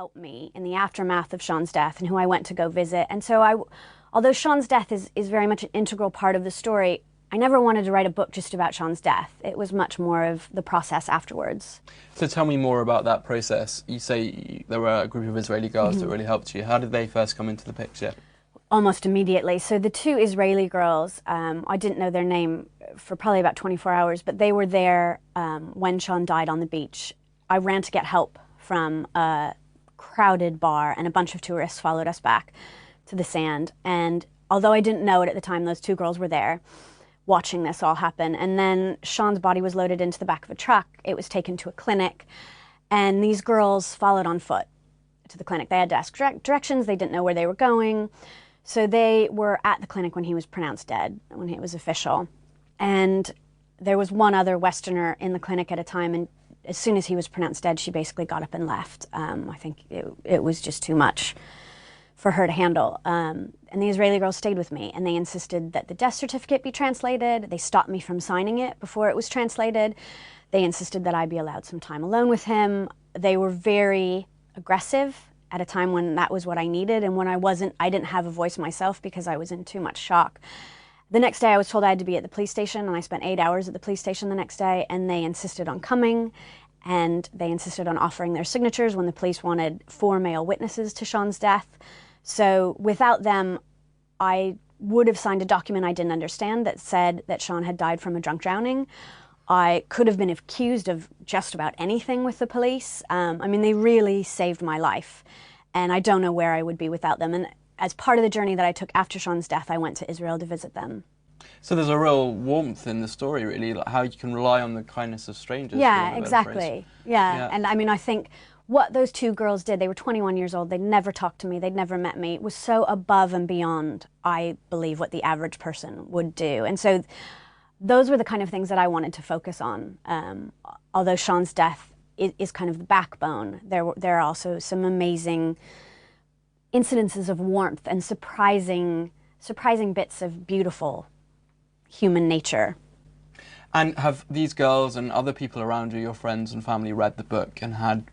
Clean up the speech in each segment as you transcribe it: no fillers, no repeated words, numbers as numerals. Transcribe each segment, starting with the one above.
help me in the aftermath of Sean's death and who I went to go visit. And so although Sean's death is very much an integral part of the story, I never wanted to write a book just about Sean's death. It was much more of the process afterwards. So tell me more about that process. You say there were a group of Israeli girls that really helped you. How did they first come into the picture? Almost immediately. So the two Israeli girls, I didn't know their name for probably about 24 hours, but they were there when Sean died on the beach. I ran to get help from a crowded bar, and a bunch of tourists followed us back to the sand. And although I didn't know it at the time, those two girls were there watching this all happen. And then Sean's body was loaded into the back of a truck. It was taken to a clinic, and these girls followed on foot to the clinic. They had to ask directions. They didn't know where they were going. So they were at the clinic when he was pronounced dead, when it was official. And there was one other Westerner in the clinic at a time, and as soon as he was pronounced dead, she basically got up and left. I think it was just too much for her to handle. And the Israeli girls stayed with me, and they insisted that the death certificate be translated. They stopped me from signing it before it was translated. They insisted that I be allowed some time alone with him. They were very aggressive at a time when that was what I needed, and when I didn't have a voice myself because I was in too much shock. The next day I was told I had to be at the police station, and I spent 8 hours at the police station the next day, and they insisted on coming, and they insisted on offering their signatures when the police wanted 4 male witnesses to Sean's death. So without them, I would have signed a document I didn't understand that said that Sean had died from a drunk drowning. I could have been accused of just about anything with the police. I mean, they really saved my life, and I don't know where I would be without them. And as part of the journey that I took after Sean's death, I went to Israel to visit them. So there's a real warmth in the story, really, like how you can rely on the kindness of strangers. Yeah, exactly. Yeah, and I mean, I think what those two girls did, they were 21 years old, they'd never talked to me, they'd never met me, it was so above and beyond, I believe, what the average person would do. And so those were the kind of things that I wanted to focus on. Although Sean's death is kind of the backbone, there are also some amazing incidences of warmth and surprising bits of beautiful human nature. And have these girls and other people around you, your friends and family, read the book and had,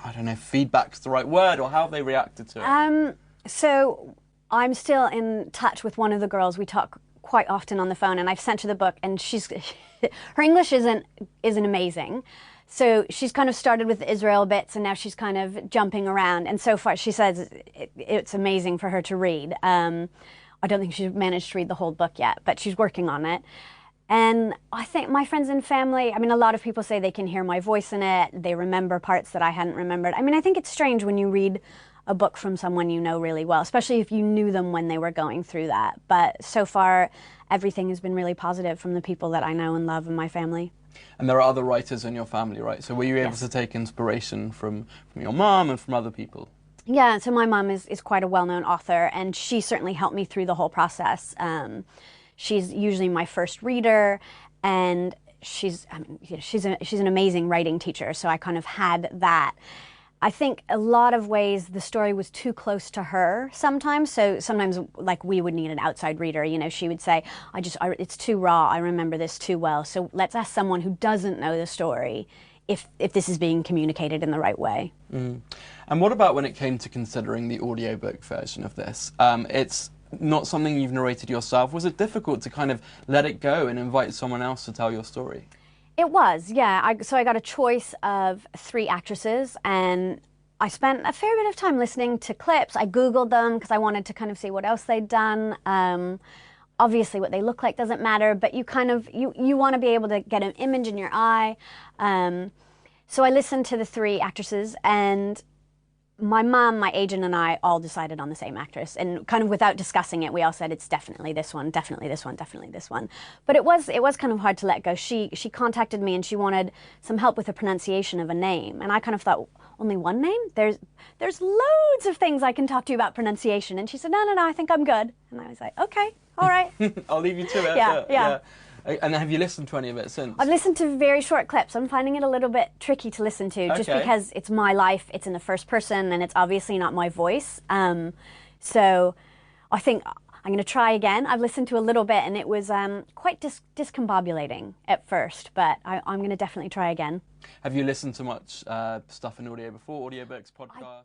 I don't know, if feedback's the right word, or how have they reacted to it? So I'm still in touch with one of the girls. We talk quite often on the phone, and I've sent her the book, and her English isn't amazing. So she's kind of started with the Israel bits, and now she's kind of jumping around. And so far, she says it's amazing for her to read. I don't think she's managed to read the whole book yet, but she's working on it. And I think my friends and family, I mean, a lot of people say they can hear my voice in it. They remember parts that I hadn't remembered. I mean, I think it's strange when you read a book from someone you know really well, especially if you knew them when they were going through that. But so far, everything has been really positive from the people that I know and love in my family. And there are other writers in your family, right? So were you able to take inspiration from your mom and from other people? Yeah, so my mom is quite a well-known author, and she certainly helped me through the whole process. She's usually my first reader, and she's an amazing writing teacher, so I kind of had that. I think a lot of ways the story was too close to her sometimes, so sometimes like we would need an outside reader, you know, she would say, it's too raw, I remember this too well, so let's ask someone who doesn't know the story if this is being communicated in the right way. Mm. And what about when it came to considering the audiobook version of this? It's not something you've narrated yourself. Was it difficult to kind of let it go and invite someone else to tell your story? It was, yeah. So I got a choice of 3 actresses, and I spent a fair bit of time listening to clips. I Googled them because I wanted to kind of see what else they'd done. Obviously what they look like doesn't matter, but you kind of, you want to be able to get an image in your eye. So I listened to the 3 actresses, and my mom, my agent, and I all decided on the same actress, and kind of without discussing it, we all said it's definitely this one, definitely this one, definitely this one. But it was kind of hard to let go. She contacted me, and she wanted some help with the pronunciation of a name, and I kind of thought, only one name? There's loads of things I can talk to you about pronunciation. And she said, no, I think I'm good. And I was like, okay, all right. I'll leave you to it. Yeah. And have you listened to any of it since? I've listened to very short clips. I'm finding it a little bit tricky to listen to, just because it's my life, it's in the first person, and it's obviously not my voice. So I think I'm going to try again. I've listened to a little bit, and it was quite discombobulating at first, but I'm going to definitely try again. Have you listened to much stuff in audio before, audiobooks, podcasts?